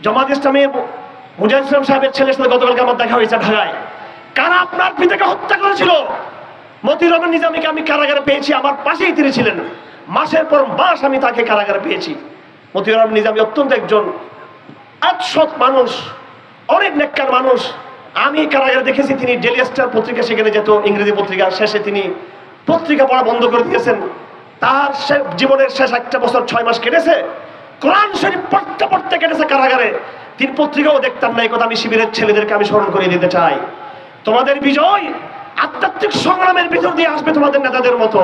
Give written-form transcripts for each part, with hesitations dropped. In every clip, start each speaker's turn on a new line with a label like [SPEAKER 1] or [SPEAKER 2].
[SPEAKER 1] জামাত ইসলামের মুজাহিদ ইসলাম সাহেবের ছেলের সাথে গতকালকে আমার দেখা হয়েছে ঢাকায়। কারা আপনার পিতাকে হত্যা করেছিল? মতিউর রহমান নিজামীকে আমি কারাগারে পেয়েছি, আমার পাশেই তিনি ছিলেন, মাসের পর মাস আমি তাকে কারাগারে পেয়েছি। মতিউর রহমান নিজামী অত্যন্ত একজন সৎ মানুষ, অনেক নেককার মানুষ। আমি কারাগারে দেখেছি তিনি ডেইলি স্টার পত্রিকা সেখানে যেত, ইংরেজি পত্রিকা, শেষে তিনি পত্রিকা পড়া বন্ধ করে দিয়েছেন। তার জীবনের শেষ 1 বছর 6 মাস কেটেছে কোরআন শরীফ পড়তে পড়তে কেটেছে কারাগারে। তিনি পত্রিকাও দেখতেন না। এই কথা আমি শিবিরের ছেলেদেরকে আমি স্মরণ করিয়ে দিতে চাই। তোমাদের বিজয় আধ্যাত্মিক সংগ্রামের ভিতর দিয়ে আসবে। তোমাদের নেতাদের মতো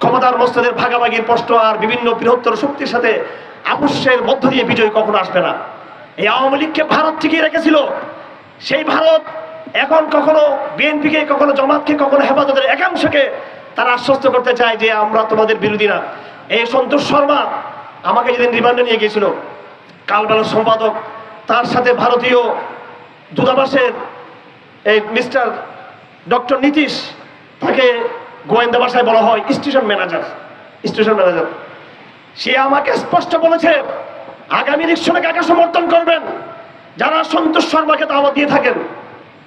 [SPEAKER 1] ক্ষমতার মস্তদের ভাগাভাগির প্রশ্ন আর বিভিন্ন বৃহত্তর শক্তির সাথে আপোষের মধ্য দিয়ে বিজয় কখনো আসবে না। এই আওয়ামী লীগকে ভারত টিকিয়ে রেখেছিল, সেই ভারত এখন কখনো বিএনপিকে, কখনো জামাতকে, কখনো হেফাজতের একাংশকে তারা আশ্বস্ত করতে চায় যে আমরা তোমাদের বিরোধী না। এই সন্তোষ শর্মা আমাকে যেদিন রিমান্ডে নিয়ে গিয়েছিল, কালবেলার সম্পাদক, তার সাথে ভারতীয় দূতাবাসের এই মিস্টার ডক্টর নীতিশ, তাকে গোয়েন্দা ভাষায় বলা হয় স্টেশন ম্যানেজার। সে আমাকে স্পষ্ট বলেছে আগামী ইলেকশনে কাকে সমর্থন করবেন। যারা সন্তোষ শর্মাকে দাওয়াত দিয়ে থাকেন,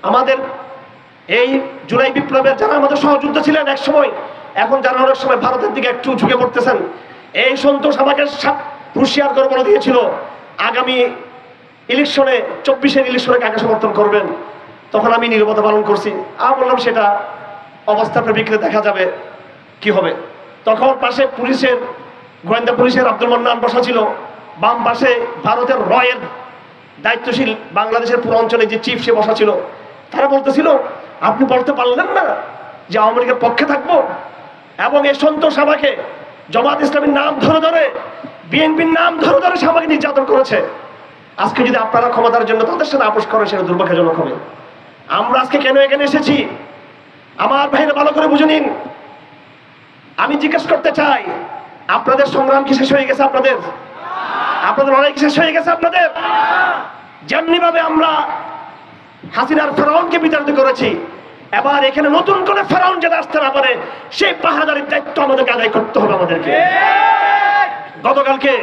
[SPEAKER 1] আমাদের এই জুলাই বিপ্লবের যারা আমাদের সহযোদ্ধা ছিলেন এক সময়, এখন যারা অনেক সময় ভারতের দিকে একটু ঝুঁকে পড়তেছেন, এই সন্তোষ আমাকে হুঁশিয়ার করে বলে দিয়েছিল আগামী ইলেকশনে 24-এর ইলেকশনে কাকে সমর্থন করবেন। তখন আমি নীরবতা পালন করছি। আমি বললাম সেটা অবস্থা প্রেক্ষিতে দেখা যাবে কি হবে। তখন পাশে পুলিশের, গোয়েন্দা পুলিশের আব্দুল মান্নান বসা ছিল, বাম পাশে ভারতের রয়ের দায়িত্বশীল বাংলাদেশের পুরো অঞ্চলে যে চিফ সে বসা ছিল। তারা বলতেছিল আপনি বলতে পারলেন না যে আওয়ামী লীগের পক্ষে থাকবো? এবং এই সন্তোষ আমাকে জামাত ইসলামীর নাম ধরে ধরে, বিএনপির নাম ধরে ধরে সে আমাকে নির্যাতন করেছে। আজকে যদি আপনারা ক্ষমতার জন্য তাদের সাথে আপোষ করেন, সেটা দুর্ভাগ্যজনক হবে। আমরা আজকে কেন এখানে এসেছি আমার ভাইরা ভালো করে বুঝে নিন। আমি জিজ্ঞেস করতে চাই, আপনাদের সংগ্রাম কি শেষ হয়ে গেছে? আপনাদের লড়াই কি শেষ হয়ে গেছে? আপনাদের যেমনি ভাবে আমরা হাসিনার ফেরাউনকে বিতাড়িত করেছি, এবার এখানে নতুন করে ফেরাউন যাতে আসতে না পারে সেই পাহারাদারির দায়িত্ব আমাদেরকে আদায় করতে হবে আমাদেরকে। গতকালকে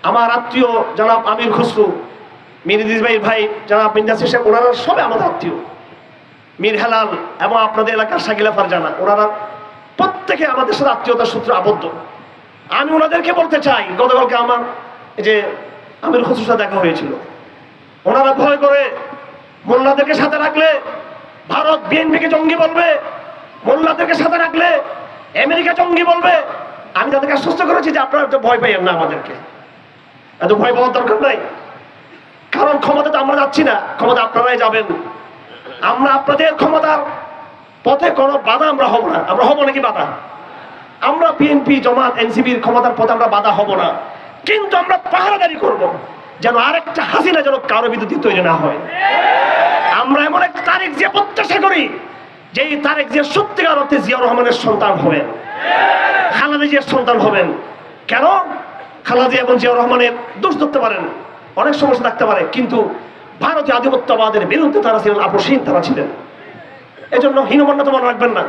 [SPEAKER 1] আমার আত্মীয় জনাব আমির খসরু, মীর ইদ্রিস ভাইয়ের ভাই জনাব মিন্দাসির সাহেব, ওনারা সবাই আমাদের আত্মীয়। মীর হেলাল এবং আপনাদের এলাকার শাকিলা ফারজানা, ওনারা প্রত্যেকে আমাদের সাথে আত্মীয়তার সূত্রে আবদ্ধ। আমি ওনাদেরকে বলতে চাই, গতকালকে আমার যে আমির খসরুর সাথে দেখা হয়েছিল, ওনারা ভয় করে মোল্লাদেরকে সাথে রাখলে ভারত বিএনপিকে জঙ্গি বলবে, মোল্লাদেরকে সাথে রাখলে আমেরিকা জঙ্গি বলবে। আমি তাদেরকে আশ্বস্ত করেছি যে আপনারা এত ভয় পাইয়েন না, আমাদেরকে এত ভয় পাওয়ার দরকার নাই। কারণ ক্ষমতা তো আমরা যাচ্ছি না, ক্ষমতা আপনারাই যাবেন। আমরা আপনাদের ক্ষমতার পথে কোনো বাধা আমরা হব না। আমরা হব নাকি বাধা? আমরা বিএনপি, জামাত, এনসিপির ক্ষমতার পথে আমরা বাধা হব না, কিন্তু আমরা পাহারাদারি করব যেন আরেকটা হাসিনা যেন কারো বিরুদ্ধে তৈরি না হয়। আমরা এমন এক তারেক জিয়া প্রত্যাশা করি যে এই তারেক জিয়া সত্যিকার অর্থে জিয়াউর রহমানের সন্তান হবেন, খালেদা জিয়ার সন্তান হবেন। কেন? খালেদা জিয়া এবং জিয়াউর রহমানের দোষ ধরতে পারেন, অনেক সমস্যা থাকতে পারে, কিন্তু ভারতীয় আধিপত্যবাদের বিরুদ্ধে তারা ছিলেন, আপোষহীন তারা ছিলেন। এজন্য হীনমন্যতা মনে রাখবেন না।